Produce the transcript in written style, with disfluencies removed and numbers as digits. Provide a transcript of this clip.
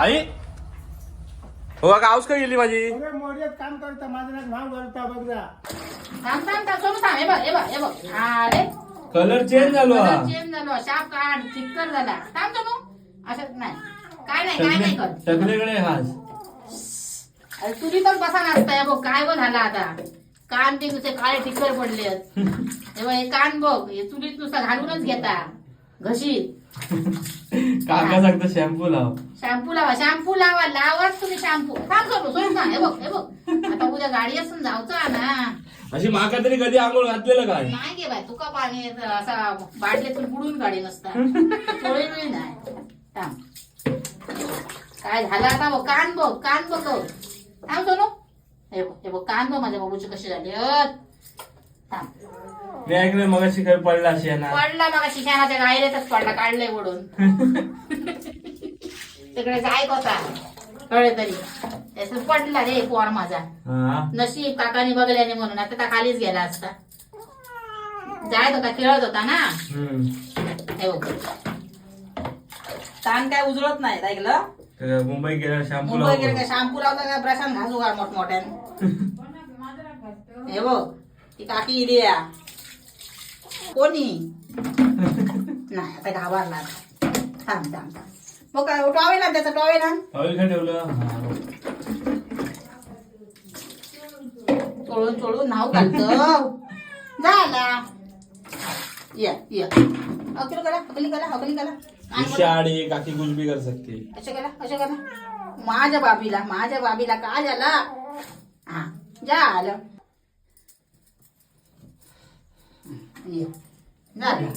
आई हो का आऊस का गेली माझी काम करता माझं नाव करता बघ जा. थांब थांब थांब सोनू थांब. हे बघ अरे कलर चेंज झालो हा. चेंज झालो शाप काढ चिक्कर झाला. थांब सोनू असं नाही काय नाही कर सगळीकडे हाच अरे तुझी तर बसा नसताय बघ काय बघ झाला आता कान ते नुसते काळे टिक्कर पडले हे कान बघ हे चुलीत नुसता घालूनच घेता घशीत. काका सांगतो शॅम्पू लाव. शॅम्पू लावा लावाच तुम्ही शॅम्पू. थांब सोडून हे बघ आता उद्या गाडी असून जाऊचा ना. अशी माका तरी कधी आंघोळ घातलेलं काय नाही गे बाय तुका पाणी असा बाटलीतून बुडून गाडी नसता चोळी नाही. थांब काय झालं आता बघ कान बघ थांब सोनू हे बघ कान बघ माझ्या बाबूचे कसे झाले. थांब मी ऐकलं मग शिकाय पडला अशी ना पडला मग शिक्षणाच्या गायरेतच पडला काढलंय ओढून तिकडे जायक होता कळे तरी त्याच पडला रे पोर माझा. नशीब काकाने बघल्याने म्हणून आता त्या खालीच गेला असता. जायत होता खेळत होता ना. हे बघ कान काय उजळत नाही ऐकलं. मुंबई गेला शॅम्पू मुंबई गेला काय शॅम्पू लावता काय ब्रशान घासू का मोठमोठ्याने. हे बघ ती काकी इली कोणी नाही आता घाबरला. थांब मग काय टॉवेल आण त्याचा टॉवेल आण. टॉवेल काय ठेवलं चोळून नाव घालतो झाला. या अकली करा शाडी काकी कुछ भी कर सकती. अशा करा माझ्या बाबीला काय झाला. हा झालं झालं